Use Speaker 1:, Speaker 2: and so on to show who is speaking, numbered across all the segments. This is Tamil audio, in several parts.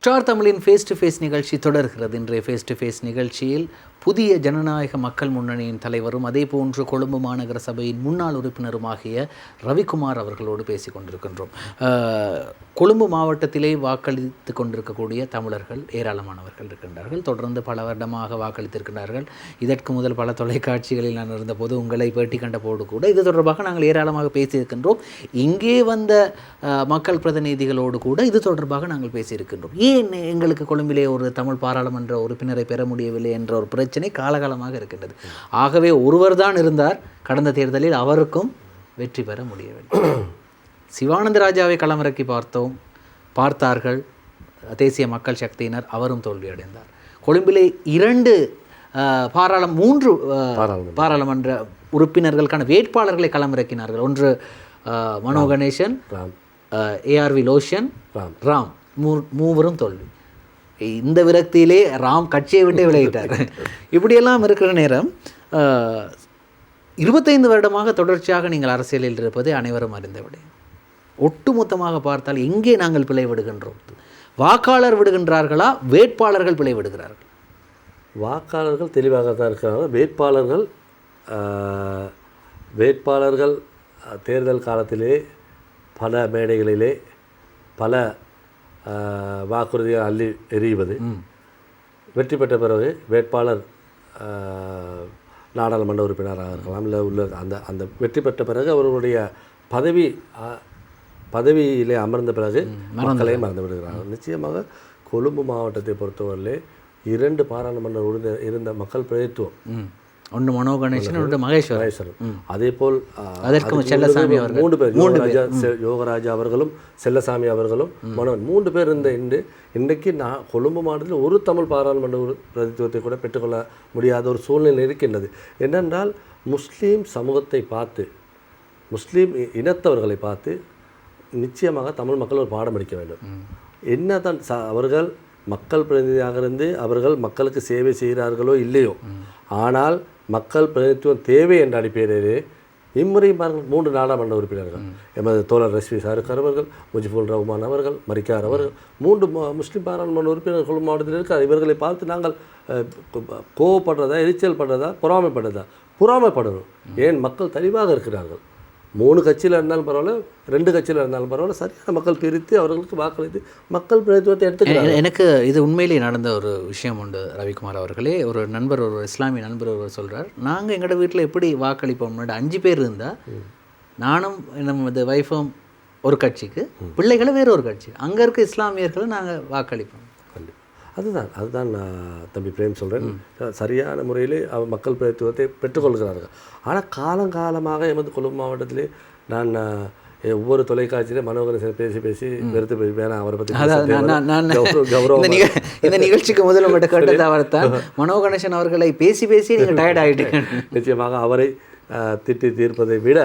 Speaker 1: ஸ்டார் தமிழின் ஃபேஸ் டு ஃபேஸ் நிகழ்ச்சி தொடர்கிறது. இன்றைய ஃபேஸ் டு ஃபேஸ் நிகழ்ச்சியில் புதிய ஜனநாயக மக்கள் முன்னணியின் தலைவரும் அதே போன்று கொழும்பு மாநகர சபையின் முன்னாள் உறுப்பினருமாகிய ரவிக்குமார் அவர்களோடு பேசிக் கொண்டிருக்கின்றோம். கொழும்பு மாவட்டத்திலே வாக்களித்து கொண்டிருக்கக்கூடிய தமிழர்கள் ஏராளமானவர்கள் இருக்கின்றார்கள். தொடர்ந்து பல வருடமாக வாக்களித்திருக்கிறார்கள். இதற்கு முதல் பல தொலைக்காட்சிகளில் நான் இருந்தபோது உங்களை பேட்டி கண்ட போது கூட இது தொடர்பாக நாங்கள் ஏராளமாக பேசியிருக்கின்றோம். இங்கே வந்த மக்கள் பிரதிநிதிகளோடு கூட இது தொடர்பாக நாங்கள் பேசியிருக்கின்றோம். ஏன் எங்களுக்கு கொழும்பிலே ஒரு தமிழ் பாராளுமன்ற உறுப்பினரை பெற முடியவில்லை என்ற ஒரு பிரச்சனை காலகாலமாக இருக்கின்றது. ஆகவே ஒருவர் தான் இருந்தார் கடந்த தேர்தலில், அவருக்கும் வெற்றி பெற முடியவில்லை. சிவானந்த ராஜாவை களமிறக்கி பார்த்தார்கள் தேசிய மக்கள் சக்தியினர், அவரும் தோல்வியடைந்தார். கொழும்பிலே 2 3 பாராளுமன்ற உறுப்பினர்களுக்கான வேட்பாளர்களை களமிறக்கினார்கள். ஒன்று மனோ கணேசன், ஏஆர்வி லோஷன், ராம், மூவரும் தோல்வி. இந்த விரக்தியிலே ராம் கட்சியை விட்டு விலகிட்டார். இப்படியெல்லாம் இருக்கிற நேரம் 25 வருடமாக தொடர்ச்சியாக நீங்கள் அரசியலில் இருப்பதை அனைவரும் அறிந்தவிட, ஒட்டுமொத்தமாக பார்த்தால் எங்கே நாங்கள் பிழை விடுகின்றோம்? வாக்காளர் விடுகின்றார்களா, வேட்பாளர்கள் பிழை விடுகிறார்கள்?
Speaker 2: வாக்காளர்கள் தெளிவாக தான் இருக்கிறாங்க. வேட்பாளர்கள் தேர்தல் காலத்திலே பல மேடைகளிலே பல வாக்குறுதியை அள்ளி எறிவது, வெற்றி பெற்ற பிறகு வேட்பாளர் நாடாளுமன்ற உறுப்பினராக இருக்கலாம், இல்லை உள்ள அந்த வெற்றி பெற்ற பிறகு அவர்களுடைய பதவியிலே அமர்ந்த பிறகு மக்களை மறந்து விடுகிறார்கள். நிச்சயமாக கொழும்பு மாவட்டத்தை பொறுத்தவரையிலே 2 பாராளுமன்ற உறுப்பினர் இருந்த மக்கள் பிரதித்துவம்,
Speaker 1: ஒன்று மனோ கணேசன், ஒன்று மகேஸ்வரன்.
Speaker 2: அதே போல்
Speaker 1: அதற்கு செல்லசாமி
Speaker 2: 3 பேர், யோகராஜா அவர்களும் செல்லசாமி அவர்களும் மனோன் 3 பேர் இருந்த இன்றைக்கு கொழும்பு மாவட்டத்தில் ஒரு தமிழ் பாராளுமன்ற பிரதித்துவத்தை கூட பெற்றுக்கொள்ள முடியாத ஒரு சூழ்நிலை இருக்கின்றது. என்னென்றால் முஸ்லீம் சமூகத்தை பார்த்து, முஸ்லீம் இனத்தவர்களை பார்த்து நிச்சயமாக தமிழ் மக்கள் ஒரு பாடம் படிக்க வேண்டும். என்ன தான் அவர்கள் மக்கள் பிரதிநிதியாக இருந்து அவர்கள் மக்களுக்கு சேவை செய்கிறார்களோ இல்லையோ, ஆனால் மக்கள் பிரதிநிதித்துவம் தேவை என்ற அடிப்படையிலே இம்முறை 3 நாடாளுமன்ற உறுப்பினர்கள், எமது தோழர் ரஸ்வி சாருக்கார் அவர்கள், முஜிபுல் ரஹ்மான் அவர்கள், மரிக்கார் அவர்கள், 3 முஸ்லீம் பாராளுமன்ற உறுப்பினர்கள் கொழும்பு மாவட்டத்தில் இருக்கிறார். இவர்களை பார்த்து நாங்கள் கோவப்படுறதா, எரிச்சல் படுறதா, பொறாமைப்படணும். ஏன் மக்கள் தெளிவாக இருக்கிறார்கள். 3 கட்சியில் இருந்தாலும் பரவாயில்ல, 2 கட்சியில் இருந்தாலும் பரவாயில்ல, சரியான மக்கள் பிரித்து அவர்களுக்கு வாக்களித்து மக்கள் பிரதித்துவத்தை எடுத்துக்கிறாங்க.
Speaker 1: எனக்கு இது உண்மையிலேயே நடந்த ஒரு விஷயம் உண்டு ரவிக்குமார் அவர்களே. ஒரு நண்பர், ஒரு இஸ்லாமிய நண்பர் ஒருவர் சொல்கிறார், நாங்கள் எங்களோட வீட்டில் எப்படி வாக்களிப்போம், 5 பேர் இருந்தால் நானும் நமது வைஃபும் ஒரு கட்சிக்கு, பிள்ளைகளை வேறு ஒரு கட்சி, அங்கே இருக்க இஸ்லாமியர்களை நாங்கள் வாக்களிப்போம்.
Speaker 2: அதுதான் தம்பி பிரேம் சொல்கிறேன். சரியான முறையில் மக்கள் பிரதித்துவத்தை பெற்றுக்கொள்கிறார்கள். ஆனால் காலங்காலமாக எமது கொழும்பு மாவட்டத்திலே நான் ஒவ்வொரு தொலைக்காட்சியிலே மனோகரன் பேசி வெறுத்து போய் வேணாம் அவரை பற்றி
Speaker 1: கௌரவம். இந்த நிகழ்ச்சிக்கு முதல் உங்கள்கிட்ட கேட்டது அவர் தான். மனோகணேசன் அவர்களை பேசி நீங்கள் டயர்ட் ஆகிட்டீங்க.
Speaker 2: நிச்சயமாக அவரை திட்டி தீர்ப்பதை விட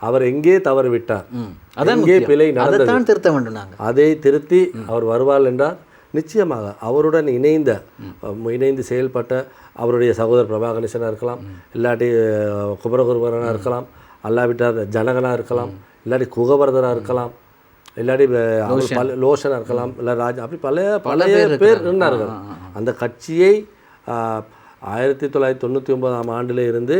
Speaker 2: அவர் எங்கே தவறு விட்டார், எங்கே பிழை நடந்தது,
Speaker 1: திருத்த வேண்டும். நாங்கள் அதை
Speaker 2: திருத்தி அவர் வருவார் என்றார். நிச்சயமாக அவருடன் இணைந்து செயல்பட்ட அவருடைய சகோதரர் பிரபாகணேசனாக இருக்கலாம், இல்லாட்டி குமரகுருவரனாக இருக்கலாம், அல்லாவிட்டார் ஜனகனாக இருக்கலாம், இல்லாட்டி குகவர்தனாக இருக்கலாம், இல்லாட்டி லோஷனாக இருக்கலாம், இல்லை ராஜா, அப்படி பழைய பேர் இருந்தார்கள். அந்த கட்சியை 1999ஆம் ஆண்டில் இருந்து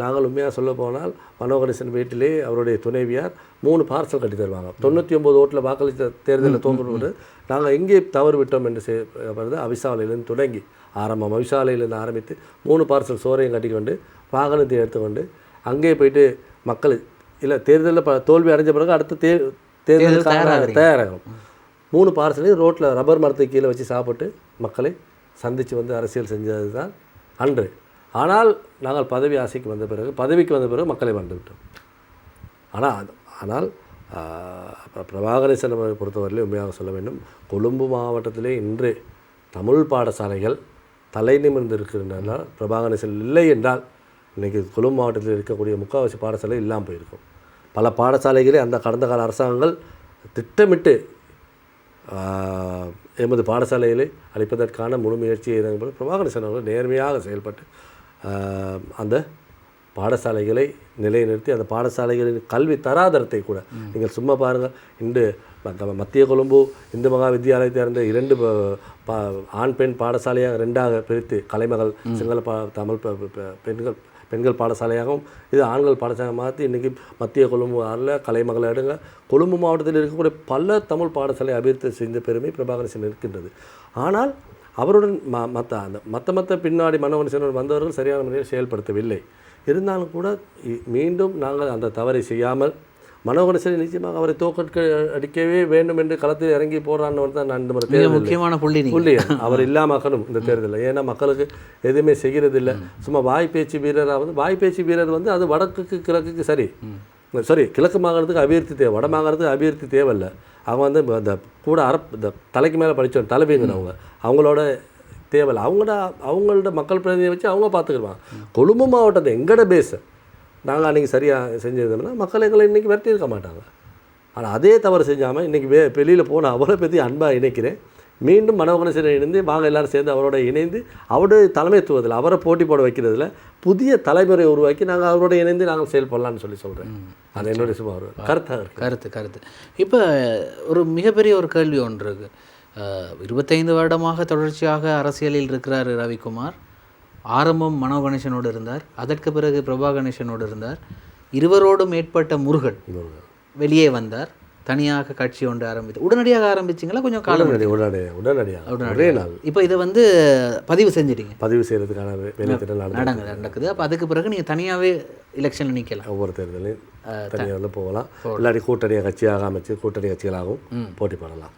Speaker 2: நாங்கள் உண்மையாக சொல்ல போனால் மனோகணேசன் வீட்டிலே அவருடைய துணைவியார் 3 பார்சல் கட்டி தருவாங்க. 99 ஓட்டில் வாக்களித்த தேர்தலில் தோன்றுவது நாங்கள் எங்கே தவறு விட்டோம் என்று செய்யப்படுறது அவிசாலையிலேருந்து தொடங்கி அவிசாலையிலேருந்து ஆரம்பித்து 3 பார்சல் சோறையும் கட்டிக்கொண்டு வாகனத்தை எடுத்துக்கொண்டு அங்கே போயிட்டு மக்கள் இல்லை தேர்தலில் தோல்வி அடைஞ்ச பிறகு அடுத்த தேர்தலுக்கு தயாராகும். 3 பார்சலையும் ரோட்டில் ரப்பர் மரத்தை கீழே வச்சு சாப்பிட்டு மக்களை சந்தித்து வந்து அரசியல் செஞ்சது தான் அன்று. ஆனால் நாங்கள் பதவிக்கு வந்த பிறகு மக்களை வந்துவிட்டோம். ஆனால் பிரபாகரேசன் பொறுத்தவரையிலே உண்மையாக சொல்ல வேண்டும், கொழும்பு மாவட்டத்திலே இன்று தமிழ் பாடசாலைகள் தலை நிமிர்ந்து இருக்கின்றன. பிரபாகரேசன் இல்லை என்றால் இன்றைக்கி கொழும்பு மாவட்டத்தில் இருக்கக்கூடிய முக்கால்வாசி பாடசாலை இல்லாமல் போயிருக்கும். பல பாடசாலைகளே அந்த கடந்த கால அரசாங்கங்கள் திட்டமிட்டு எமது பாடசாலைகளை அளிப்பதற்கான முழு முயற்சியை பிரபாகரேசன் அவர்கள் நேர்மையாக செயல்பட்டு அந்த பாடசாலைகளை நிலைநிறுத்தி அந்த பாடசாலைகளின் கல்வி தராதரத்தை கூட நீங்கள் சும்மா பாருங்கள். இன்று மத்திய கொழும்பு இந்து மகா வித்தியாலயத்தை சேர்ந்த 2 ஆண் பெண் பாடசாலையாக 2ஆக பிரித்து கலைமகள் சிங்கள தமிழ் பெண்கள் பாடசாலையாகவும் இது ஆண்கள் பாடசாலையாக மாற்றி இன்றைக்கி மத்திய கொழும்பு கலைமகளை எடுங்க கொழும்பு மாவட்டத்தில் இருக்கக்கூடிய பல தமிழ் பாடசாலை அபிவிருத்தி செய்த பெருமை பிரபாகரன் இருக்கின்றது. ஆனால் அவருடன் மற்ற பின்னாடி மனோகரன் வந்தவர்கள் சரியான முறையில் செயல்படுத்தவில்லை. இருந்தாலும் கூட மீண்டும் நாங்கள் அந்த தவறை செய்யாமல் மனோகரன் நிச்சயமாக அவரை தோற்க அடிக்கவே வேண்டும் என்று களத்தில் இறங்கி போடுறான்னு தான் நான் இந்த மாதிரி தேர்தல்
Speaker 1: முக்கியமான புள்ளி
Speaker 2: அவர் இல்லாமக்கணும் இந்த தேர்தலில். ஏன்னா மக்களுக்கு எதுவுமே செய்கிறது இல்லை. சும்மா வாய்ப்பேச்சு வீரராக வாய்ப்பேச்சு வீரர் அது வடக்குக்கு கிழக்குக்கு சரி கிழக்கு மாகாணத்துக்கு அபிவிருத்தி தேவை, வட மாகாணத்துக்கு அபிவிருத்தி தேவையில்லை. அவங்க இந்த கூட இந்த தலைக்கு மேலே படித்தவங்க தலைவிங்கிறவங்க அவங்களோட தேவையில்லை. அவங்களோட மக்கள் பிரதிநிதியை வச்சு அவங்க பார்த்துக்கிடுவாங்க. கொழும்பு மாவட்டத்தை எங்கட பேஸை நாங்கள் அன்றைக்கி சரியாக செஞ்சிருந்தோம்னா மக்கள் எங்களை இன்றைக்கி விரட்டி இருக்க மாட்டாங்க. ஆனால் அதே தவறு செஞ்சாமல் இன்றைக்கி வெளியில் போன அவரை பற்றி அன்பாக இணைக்கிறேன். மீண்டும் மனோகரன் இணைந்து வாங்க எல்லாரும் சேர்ந்து அவரோட இணைந்து அவருடைய தலைமைத்துவத்தில் அவரை போட்டி போட வைக்கிறதுல புதிய தலைமுறை உருவாக்கி நாங்கள் அவரோட இணைந்து நாங்கள் செயல்படலான்னு சொல்கிறேன். அது என்னுடைய சும்மா ஒரு
Speaker 1: கருத்து. இப்போ ஒரு மிகப்பெரிய ஒரு கேள்வி ஒன்று இருக்குது. 25 வருடமாக தொடர்ச்சியாக அரசியலில் இருக்கிறார் ரவிக்குமார். ஆரம்பம் மனோ கணேசனோடு இருந்தார், அதற்கு பிறகு பிரபா கணேசனோடு இருந்தார். இருவரோடும் ஏற்பட்ட முருகன் வெளியே வந்தார், தனியாக கட்சி ஒன்று ஆரம்பித்து. உடனடியாக ஆரம்பிச்சிங்களா கொஞ்சம் காலம்?
Speaker 2: உடனடியாக.
Speaker 1: இப்போ இதை பதிவு செஞ்சிட்டீங்க?
Speaker 2: பதிவு செய்கிறதுக்கான வேலை
Speaker 1: நடக்குது. அப்போ அதுக்கு பிறகு நீங்கள் தனியாகவே எலெக்ஷனில் நிற்கலாம்,
Speaker 2: ஒவ்வொரு தேர்தலையும் தனியாக போகலாம், இல்லாட்டி கூட்டணி கட்சியாக அமைச்சு கூட்டணி கட்சிகளாகவும் போட்டி போடலாம்.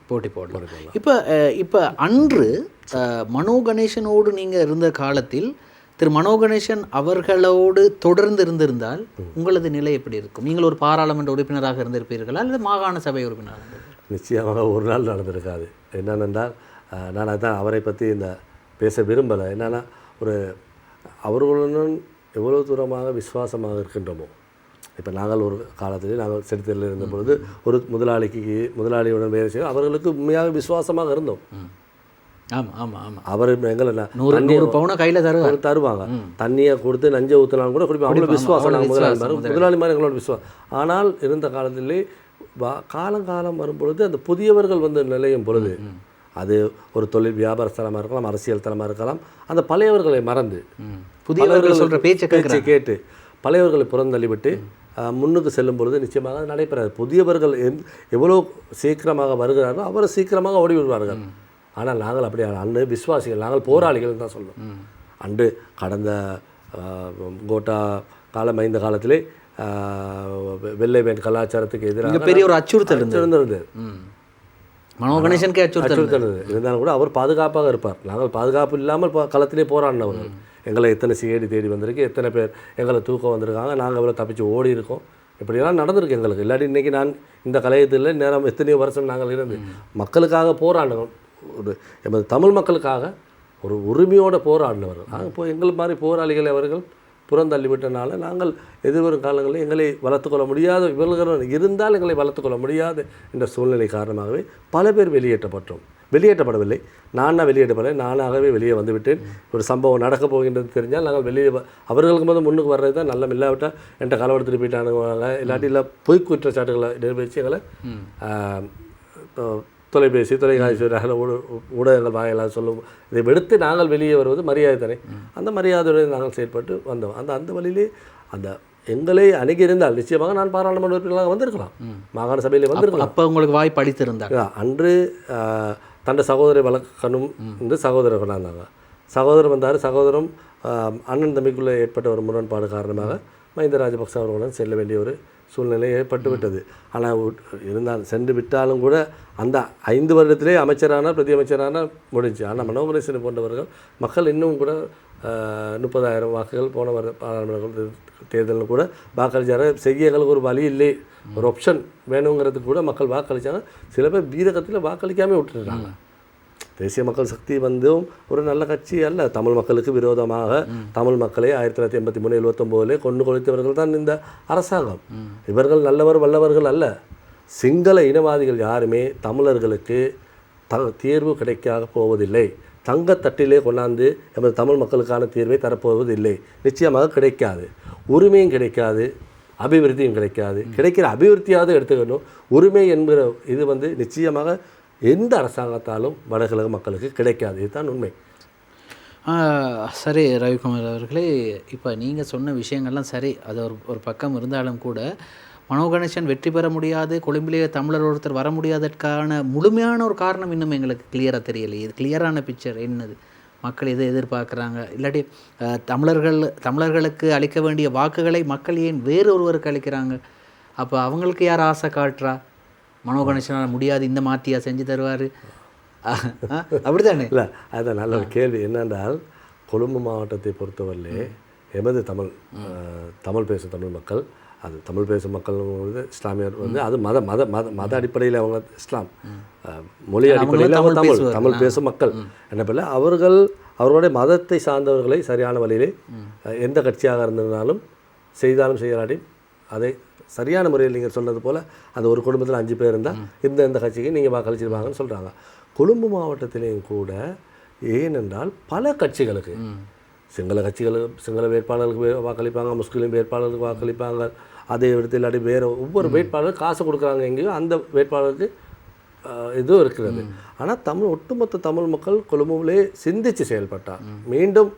Speaker 1: இப்போ அன்று மனோ கணேசனோடு நீங்கள் இருந்த காலத்தில் திரு மனோ கணேசன் அவர்களோடு தொடர்ந்து இருந்திருந்தால் உங்களது நிலை எப்படி இருக்கும்? நீங்கள் ஒரு பாராளுமன்ற உறுப்பினராக இருந்திருப்பீர்களா அல்லது மாகாண சபை உறுப்பினராக?
Speaker 2: நிச்சயமாக ஒரு நாள் நடந்திருக்காது. என்னென்றால் நான் அதுதான் அவரை பற்றி இந்த பேச விரும்பலை. என்னென்னா அவர்களுடன் எவ்வளோ தூரமாக விசுவாசமாக இருக்கின்றோமோ. இப்போ நாங்கள் ஒரு காலத்தில் நாங்கள் செலுத்தலில் இருந்த பொழுது ஒரு முதலாளியுடன் வேலை செய்ய அவர்களுக்கு உண்மையாக விசுவாசமாக இருந்தோம். அவர் எங்களை
Speaker 1: 100 பவுனை கையில்
Speaker 2: தருவாங்க, தண்ணியை கொடுத்து நஞ்சை ஊற்றினாலும் கூட குடிப்போம். அவ்வளோ விசுவாசம் முதலாளி மாதிரி எங்களோட விசுவாசம். ஆனால் இருந்த காலத்திலே காலம் வரும்பொழுது அந்த புதியவர்கள் நிலையும் பொழுது அது ஒரு தொழில் வியாபார ஸ்தலமாக இருக்கலாம், அரசியல் தலமாக இருக்கலாம், அந்த பழையவர்களை மறந்து
Speaker 1: புதியவர்கள் சொல்கிற பேச்சை கேட்டு
Speaker 2: பழையவர்களை புறந்தள்ளிவிட்டு முன்னுக்கு செல்லும் பொழுது நிச்சயமாக அது நடைபெறாது. புதியவர்கள் எவ்வளோ சீக்கிரமாக வருகிறார்களோ அவரை சீக்கிரமாக ஓடி விடுவார்கள். ஆனால் நாங்கள் அப்படி அன்று விசுவாசிகள், நாங்கள் போராளிகள் தான் சொல்லுவோம். அன்று கடந்த கோட்டா காலம் 5 காலத்திலே வெள்ளை வேன் கலாச்சாரத்துக்கு எதிராக
Speaker 1: பெரிய ஒரு அச்சுறுத்தல் இருந்தது. மனோ கணேசனுக்கே அச்சுறுத்தல்
Speaker 2: இருந்தாலும் கூட அவர் பாதுகாப்பாக இருப்பார். நாங்கள் பாதுகாப்பு இல்லாமல் களத்திலே போராடினவர்கள். எங்களை எத்தனை சிஐடி தேடி வந்திருக்கு, எத்தனை பேர் எங்களை தூக்கம் வந்திருக்காங்க, நாங்கள் எவ்வளோ தப்பிச்சு ஓடி இருக்கோம். இப்படியெல்லாம் நடந்திருக்கு எங்களுக்கு. இல்லாட்டி இன்றைக்கி நான் இந்த கலையத்தில் நேரம் எத்தனையோ வருஷம் நாங்கள் இருந்து மக்களுக்காக போராடினோம். எமது தமிழ் மக்களுக்காக ஒரு உரிமையோடு போராடினவர்கள். நாங்கள் எங்கள் மாதிரி போராளிகளை அவர்கள் புறந்தள்ளிவிட்டனால நாங்கள் எதிர்வரும் காலங்களில் எங்களை வளர்த்துக்கொள்ள முடியாத, இவர்கள் இருந்தால் எங்களை வளர்த்துக்கொள்ள முடியாது என்ற சூழ்நிலை காரணமாகவே பல பேர் வெளியேற்றப்படவில்லை. வெளியேற்றப்படலை, நானாகவே வெளியே வந்துவிட்டேன். ஒரு சம்பவம் நடக்கப் போகின்றது தெரிஞ்சால் நாங்கள் வெளியே அவர்களுக்கு முன்னுக்கு வர்றது தான் நல்ல. இல்லாவிட்டால் என்கிட்ட களவெடுத்துட்டு போயிட்டானுங்க, இல்லாட்டி இல்லை பொய் குற்றச்சாட்டுகளை நிரூபித்து எங்களை தொலைக்காட்சி ஊடகங்கள் வாயிலாக சொல்லும். இதை எடுத்து நாங்கள் வெளியே வருவது மரியாதை தானே. அந்த மரியாதையுடன் நாங்கள் செயல்பட்டு வந்தோம். அந்த வழியிலே எங்களை அணுகியிருந்தால் நிச்சயமாக நான் பாராளுமன்ற உறுப்பினர்களாக வந்திருக்கலாம், மாகாண சபையில் வந்திருக்கலாம்.
Speaker 1: அப்போ உங்களுக்கு வாய்ப்பு அளித்திருந்தாங்க.
Speaker 2: அன்று தன்னை சகோதரை வளர்க்கணும் என்று சகோதரர் கொண்டாந்தாங்க. சகோதரர் வந்தார். சகோதரம் அண்ணன் தம்பிக்குள்ளே ஏற்பட்ட ஒரு முரண்பாடு காரணமாக மஹிந்த ராஜபக்ச அவர்களுடன் செல்ல வேண்டிய ஒரு சூழ்நிலை ஏற்பட்டு விட்டது. ஆனால் சென்று விட்டாலும் கூட அந்த 5 வருடத்திலே அமைச்சரான பிரதி அமைச்சரான முடிஞ்சு. ஆனால் மனோகரன் போன்றவர்கள் மக்கள் இன்னும் கூட 30,000 வாக்குகள் போன பாராளுமன்ற தேர்தலில் கூட வாக்களிச்சார். செய்ய எங்களுக்கு ஒரு வழி இல்லை, ஒரு ஆப்ஷன் வேணுங்கிறதுக்கு கூட மக்கள் வாக்களித்தாங்க. சில பேர் வீரகத்தில் வாக்களிக்காமல் விட்டுட்டாங்க. தேசிய மக்கள் சக்தி ஒரு நல்ல கட்சி அல்ல. தமிழ் மக்களுக்கு விரோதமாக தமிழ் மக்களை 1983-79 கொண்டு கொலைத்தவர்கள் தான் இந்த அரசாங்கம். இவர்கள் நல்லவர் வல்லவர்கள் அல்ல. சிங்கள இனவாதிகள் யாருமே தமிழர்களுக்கு தீர்வு கிடைக்காக போவதில்லை. தங்கத்தட்டிலே கொண்டாந்து நமது தமிழ் மக்களுக்கான தீர்வை தரப்போவது இல்லை. நிச்சயமாக கிடைக்காது. உரிமையும் கிடைக்காது, அபிவிருத்தியும் கிடைக்காது. கிடைக்கிற அபிவிருத்தியாவது எடுத்துக்கணும். உரிமை என்கிற இது வந்து நிச்சயமாக எந்த அரசாங்கத்தாலும் வடகிழக்கு மக்களுக்கு கிடைக்காது. இதுதான் உண்மை.
Speaker 1: சரி ரவிக்குமார் அவர்களே, இப்போ நீங்கள் சொன்ன விஷயங்கள்லாம் சரி, அது ஒரு பக்கம் இருந்தாலும் கூட மனோ கணேசன் வெற்றி பெற முடியாது, கொழும்பிலே தமிழர் ஒருத்தர் வர முடியாதற்கான முழுமையான ஒரு காரணம் இன்னும் எங்களுக்கு கிளியராக தெரியலையே. இது கிளியரான பிக்சர் என்னது, மக்கள் எதை எதிர்பார்க்குறாங்க, இல்லாட்டி தமிழர்களுக்கு அளிக்க வேண்டிய வாக்குகளை மக்கள் ஏன் வேறு ஒருவருக்கு அளிக்கிறாங்க? அப்போ அவங்களுக்கு யார் ஆசை காட்டுறா? மனோ கணேசனால் முடியாது, இந்த மாத்தியா செஞ்சு தருவார், அப்படித்தானே? இல்லை,
Speaker 2: அதுதான் நல்ல ஒரு கேள்வி. என்னென்றால் கொழும்பு மாவட்டத்தை பொறுத்தவரையிலே எமது தமிழ் பேசும் தமிழ் மக்கள், அது தமிழ் பேசும் மக்கள் வந்து இஸ்லாமியர் வந்து அது மத மத மத மத அடிப்படையில் அவங்க இஸ்லாம், மொழி அடிப்படையில் அவங்க தமிழ் பேசும் மக்கள் என்ன பண்ணல, அவர்களுடைய மதத்தை சார்ந்தவர்களை சரியான வழியிலே எந்த கட்சியாக இருந்திருந்தாலும் செய்தாலும் செய்யலாட்டி அதை சரியான முறையில் நீங்கள் சொன்னது போல் அந்த ஒரு குடும்பத்தில் 5 பேர் இருந்தால் இந்த கட்சிக்கு நீங்கள் வாக்களிச்சிருவாங்கன்னு சொல்கிறாங்க. கொழும்பு மாவட்டத்திலேயும் கூட ஏனென்றால் பல கட்சிகளுக்கு சிங்கள வேட்பாளர்களுக்கு வாக்களிப்பாங்க, முஸ்லீம் வேட்பாளர்களுக்கு வாக்களிப்பாங்க, அதே இடத்துல இல்லாட்டி வேறு ஒவ்வொரு வேட்பாளருக்கு காசு கொடுக்குறாங்க, எங்கேயோ அந்த வேட்பாளருக்கு இதுவும் இருக்கிறது. ஆனால் ஒட்டுமொத்த தமிழ் மக்கள் கொழும்புவிலே சிந்தித்து செயல்பட்டார். மீண்டும்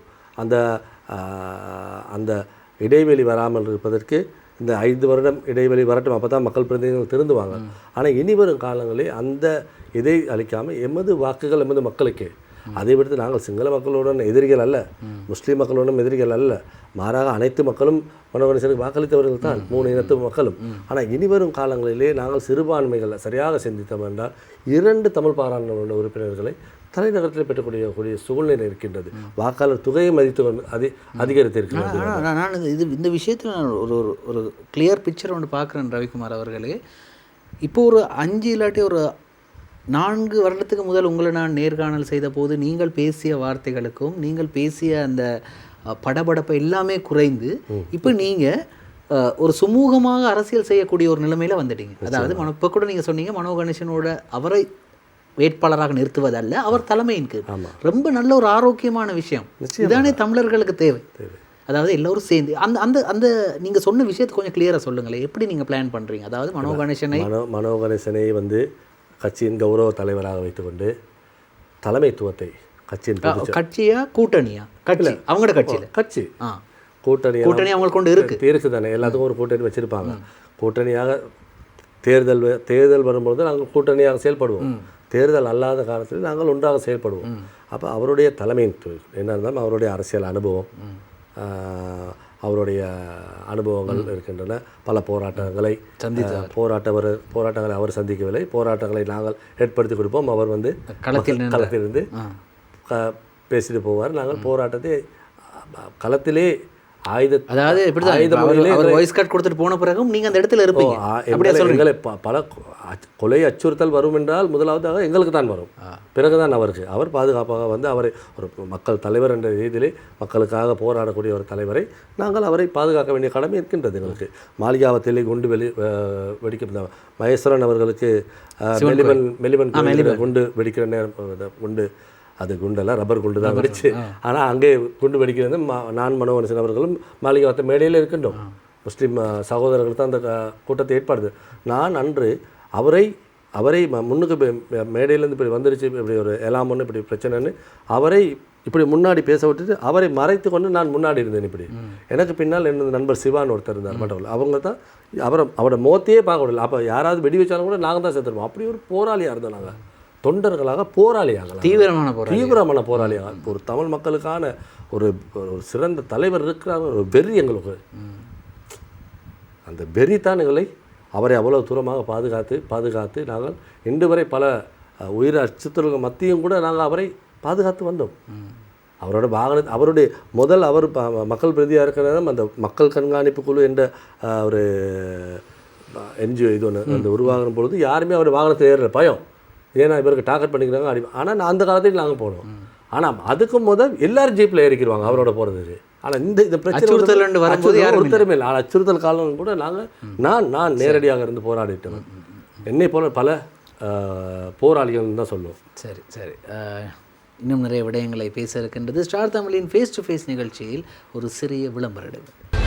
Speaker 2: அந்த இடைவெளி வராமல் இருப்பதற்கு இந்த 5 வருடம் இடைவெளி வரட்டும், அப்போ தான் மக்கள் பிரதிநிதிகள் திருந்துவாங்க. ஆனால் இனி வரும் காலங்களில் அந்த இதை அளிக்காமல் எமது வாக்குகள் எமது மக்களுக்கே, அதை விடுத்து நாங்கள் சிங்கள மக்களுடன் எதிரிகள் அல்ல, முஸ்லீம் மக்களுடன் எதிரிகள் அல்ல, மாறாக அனைத்து மக்களும் மனோ கணேசனுக்கு வாக்களித்தவர்கள் தான், 3 இனத்து மக்களும். ஆனால் இனிவரும் காலங்களிலே நாங்கள் சிறுபான்மைகளை சரியாக சிந்தித்தோம் என்றால் 2 தமிழ் பாராளுமன்ற உறுப்பினர்களை தலைநகரத்தில் பெற்றக்கூடிய சூழ்நிலை இருக்கின்றது. வாக்காளர் தொகையை மதித்து அதிகரித்திருக்கிறது.
Speaker 1: நான் இந்த விஷயத்தில் நான் ஒரு கிளியர் பிக்சர் ஒன்று பார்க்குறேன் ரவிக்குமார் அவர்களே. இப்போ ஒரு 5 இல்லாட்டி ஒரு 4 வருடத்துக்கு முதல் உங்களை நான் நேர்காணல் செய்த போது நீங்கள் பேசிய வார்த்தைகளுக்கும் நீங்கள் பேசிய அந்த படபடப்பை எல்லாமே குறைந்து இப்போ நீங்கள் ஒரு சுமூகமாக அரசியல் செய்யக்கூடிய ஒரு நிலைமையில் வந்துட்டீங்க. அதாவது இப்போ கூட நீங்கள் சொன்னீங்க மனோ கணேசனோட அவரை வேட்பாளராக நிறுத்துவதல்ல, அவர் தலைமையின் கீழ். ரொம்ப நல்ல ஒரு ஆரோக்கியமான விஷயம். இதானே தமிழர்களுக்கு தேவை. அதாவது எல்லோரும் சேர்ந்து அந்த நீங்கள் சொன்ன விஷயத்தை கொஞ்சம் கிளியராக சொல்லுங்களேன். எப்படி நீங்கள் பிளான் பண்ணுறீங்க? அதாவது மனோ கணேசனை
Speaker 2: வந்து கட்சியின் கௌரவ தலைவராக வைத்துக்கொண்டு தலைமைத்துவத்தை
Speaker 1: கட்சியா கூட்டணியா? கட்சி அவங்களோட
Speaker 2: கட்சி கூட்டணி
Speaker 1: அவங்களுக்கு கொண்டு
Speaker 2: இருக்கு தானே, எல்லாத்துக்கும் ஒரு கூட்டணி வச்சிருப்பாங்க. கூட்டணியாக தேர்தல் வரும்பொழுது நாங்கள் கூட்டணியாக செயல்படுவோம், தேர்தல் அல்லாத காலத்தில் நாங்கள் ஒன்றாக செயல்படுவோம். அப்போ அவருடைய தலைமையின் என்ன இருந்தாலும் அவருடைய அரசியல் அனுபவம், அவருடைய அனுபவங்கள் இருக்கின்றன. பல போராட்டங்களை அவர் சந்திக்கவில்லை, போராட்டங்களை நாங்கள் ஏற்படுத்தி கொடுப்போம். அவர் வந்து களத்திலிருந்து பேசிட்டு போவார். நாங்கள் போராட்டத்தை களத்திலே
Speaker 1: அதாவது வாய்ஸ் கார்டு கொடுத்துட்டு போன பிறகும் நீங்கள் அந்த இடத்துல இருப்பீங்க.
Speaker 2: எங்களை பல கொலை அச்சுறுத்தல் வரும் என்றால் முதலாவதாக எங்களுக்கு தான் வரும், பிறகுதான் அவருக்கு. அவர் பாதுகாப்பாக வந்து அவரை ஒரு மக்கள் தலைவர் என்ற ரீதியிலே மக்களுக்காக போராடக்கூடிய ஒரு தலைவரை நாங்கள் அவரை பாதுகாக்க வேண்டிய கடமை இருக்கின்றது எங்களுக்கு. மாளிகாவத்திலே குண்டு வெடிக்கிற மகேஸ்வரன் அவர்களுக்கு மெலிவன் குண்டு வெடிக்கிற நேரம் குண்டு, அது குண்டெல்லாம் ரப்பர் குண்டு தான் வெடிச்சு. ஆனால் அங்கே குண்டு வெடிக்கிறது நான் மனோ கணேசன் அவர்களும் மாளிகாவத்த மேடையில் இருக்கின்றோம். முஸ்லீம் சகோதரர்கள் தான் அந்த கூட்டத்தை ஏற்பாடு. நான் அன்று அவரை முன்னுக்கு மேடையிலேருந்து இப்படி வந்துருச்சு, இப்படி ஒரு எலாமொன்று இப்படி பிரச்சனைன்னு அவரை இப்படி முன்னாடி பேச விட்டுட்டு அவரை மறைத்து கொண்டு நான் முன்னாடி இருந்தேன். இப்படி எனக்கு பின்னால் என்னோட நண்பர் சிவான் ஒருத்தர் இருந்தார் மற்றவர்கள், அவங்க தான் அவரோட முகத்தையே பார்க்க விடல. அப்போ யாராவது வெடி வச்சாலும் கூட நாங்கள் தான் சேர்த்துருவோம். அப்படி ஒரு போராளியாக இருந்தோம் நாங்கள், தொண்டர்களாக போராளியாக, தீவிரமான போராளியாக. ஒரு தமிழ் மக்களுக்கான ஒரு சிறந்த தலைவர் இருக்கிறாங்க, ஒரு வெறி எங்களுக்கு. அந்த வெறி தான் எங்களை அவரை அவ்வளோ தூரமாக பாதுகாத்து நாங்கள் இன்று வரை பல உயிர் அச்சுறுத்தல்கள் மத்தியும் கூட நாங்கள் அவரை பாதுகாத்து வந்தோம். அவருடைய முதல் அவர் மக்கள் பிரதியாக இருக்கிற அந்த மக்கள் கண்காணிப்பு குழு என்ற ஒரு என்ஜிஓ இது ஒன்று அந்த உருவாகிற பொழுது யாருமே அவர் வாகனத்தில் ஏறுற பயம், ஏன்னா இவருக்கு டார்கெட் பண்ணிக்கிறாங்க அடி. ஆனால் நான் அந்த காலத்தில் நாங்கள் போனோம். ஆனால் அதுக்கும் முதல் எல்லாரும் ஜீப்பில் ஏறிக்கிடுவாங்க அவரோட போகிறதுக்கு. ஆனால் இந்த பிரச்சனை ஒருத்தருமே இல்லை. ஆனால் அச்சுறுத்தல் காலம் கூட நான் நேரடியாக இருந்து போராடிட்டேன். என்னை போல பல போராளிகள் தான் சொல்லுவோம்.
Speaker 1: சரி இன்னும் நிறைய விடயங்களை பேச இருக்கின்றது. ஸ்டார் தமிழின் ஃபேஸ் டு ஃபேஸ் நிகழ்ச்சியில் ஒரு சிறிய விளம்பர இடைவேளை.